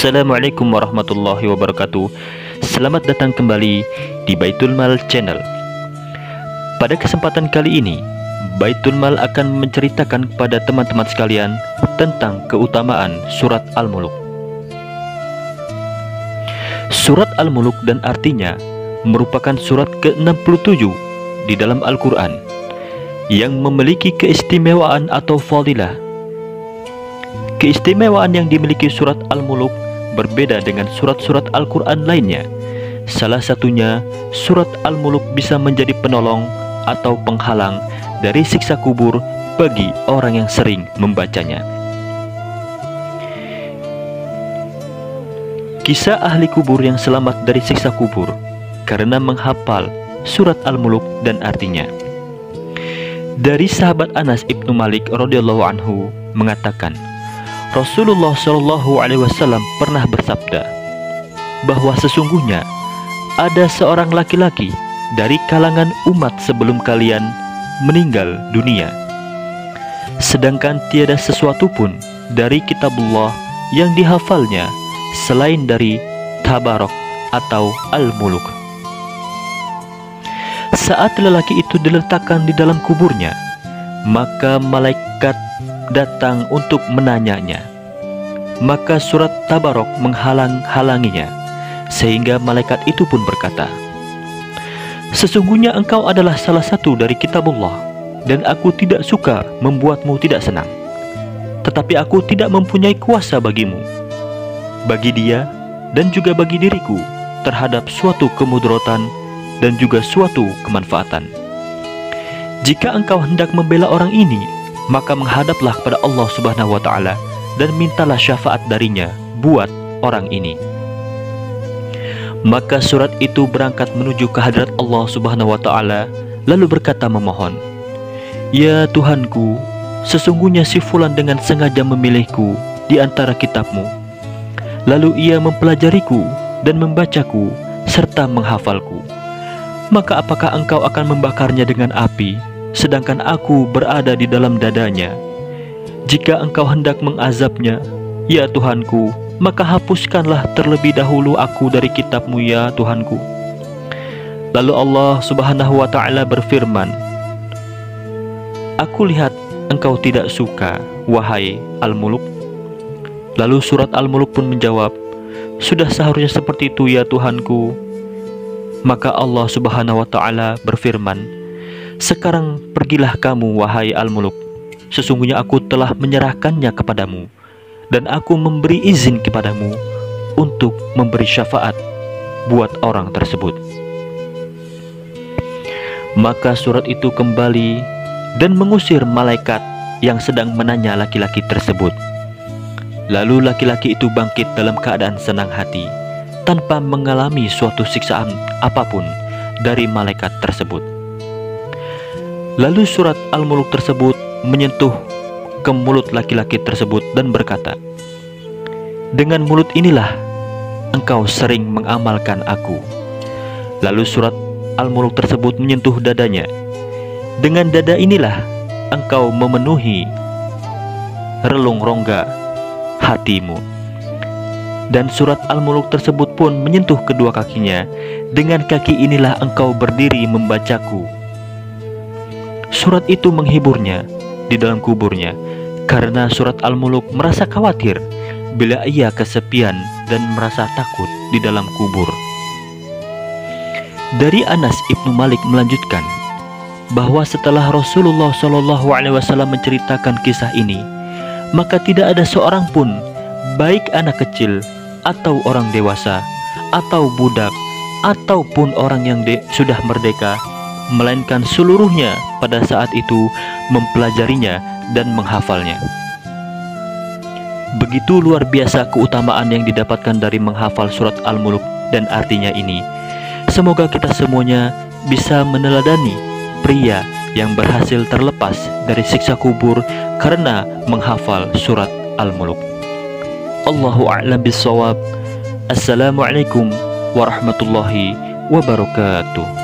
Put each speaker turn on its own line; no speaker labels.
Assalamualaikum warahmatullahi wabarakatuh. Selamat datang kembali di Baitul Mal Channel. Pada kesempatan kali ini, Baitul Mal akan menceritakan kepada teman-teman sekalian tentang keutamaan Surat Al-Muluk. Surat Al-Muluk dan artinya merupakan surat ke-67 di dalam Al-Quran yang memiliki keistimewaan atau fadilah. Keistimewaan yang dimiliki surat Al-Muluk berbeda dengan surat-surat Al-Quran lainnya. Salah satunya, surat Al-Muluk bisa menjadi penolong atau penghalang dari siksa kubur bagi orang yang sering membacanya. Kisah ahli kubur yang selamat dari siksa kubur karena menghafal surat Al-Muluk dan artinya. Dari sahabat Anas ibnu Malik radhiyallahu anhu mengatakan, Rasulullah Shallallahu Alaihi Wasallam pernah bersabda bahwa sesungguhnya ada seorang laki-laki dari kalangan umat sebelum kalian meninggal dunia, sedangkan tiada sesuatu pun dari kitabullah yang dihafalnya selain dari Tabarok atau Al-Muluk. Saat lelaki itu diletakkan di dalam kuburnya, maka malaikat datang untuk menanyanya. Maka surat Tabarok menghalang-halanginya, sehingga malaikat itu pun berkata, "Sesungguhnya engkau adalah salah satu dari kitabullah, dan aku tidak suka membuatmu tidak senang. Tetapi aku tidak mempunyai kuasa bagimu, bagi dia dan juga bagi diriku, terhadap suatu kemudaratan dan juga suatu kemanfaatan. Jika engkau hendak membela orang ini, maka menghadaplah kepada Allah Subhanahu wa Ta'ala dan mintalah syafaat darinya buat orang ini." Maka surat itu berangkat menuju ke hadirat Allah Subhanahu wa Ta'ala, lalu berkata memohon, "Ya Tuhanku, sesungguhnya si fulan dengan sengaja memilihku di antara kitabmu. Lalu ia mempelajariku dan membacaku serta menghafalku. Maka apakah engkau akan membakarnya dengan api, sedangkan aku berada di dalam dadanya? Jika engkau hendak mengazabnya, ya Tuhanku, maka hapuskanlah terlebih dahulu aku dari kitabmu, ya Tuhanku." Lalu Allah Subhanahu wa Ta'ala berfirman, "Aku lihat engkau tidak suka, wahai Al-Muluk." Lalu surat Al-Muluk pun menjawab, "Sudah seharusnya seperti itu, ya Tuhanku." Maka Allah Subhanahu wa Ta'ala berfirman, "Sekarang pergilah kamu, wahai Al-Muluk. Sesungguhnya aku telah menyerahkannya kepadamu, dan aku memberi izin kepadamu untuk memberi syafaat buat orang tersebut." Maka surat itu kembali dan mengusir malaikat yang sedang menanya laki-laki tersebut. Lalu laki-laki itu bangkit dalam keadaan senang hati, tanpa mengalami suatu siksaan apapun dari malaikat tersebut. Lalu surat Al-Muluk tersebut menyentuh ke mulut laki-laki tersebut dan berkata, "Dengan mulut inilah engkau sering mengamalkan aku." Lalu surat Al-Muluk tersebut menyentuh dadanya, "Dengan dada inilah engkau memenuhi relung rongga hatimu." Dan surat Al-Muluk tersebut pun menyentuh kedua kakinya, "Dengan kaki inilah engkau berdiri membacaku." Surat itu menghiburnya di dalam kuburnya, karena surat Al-Muluk merasa khawatir bila ia kesepian dan merasa takut di dalam kubur. Dari Anas ibnu Malik melanjutkan bahwa setelah Rasulullah Shallallahu Alaihi Wasallam menceritakan kisah ini, maka tidak ada seorang pun, baik anak kecil atau orang dewasa atau budak ataupun orang yang sudah merdeka, melainkan seluruhnya pada saat itu mempelajarinya dan menghafalnya. Begitu luar biasa keutamaan yang didapatkan dari menghafal surat Al-Muluk dan artinya ini. Semoga kita semuanya bisa meneladani pria yang berhasil terlepas dari siksa kubur karena menghafal surat Al-Muluk. Allahu a'lam bissawab. Assalamualaikum warahmatullahi wabarakatuh.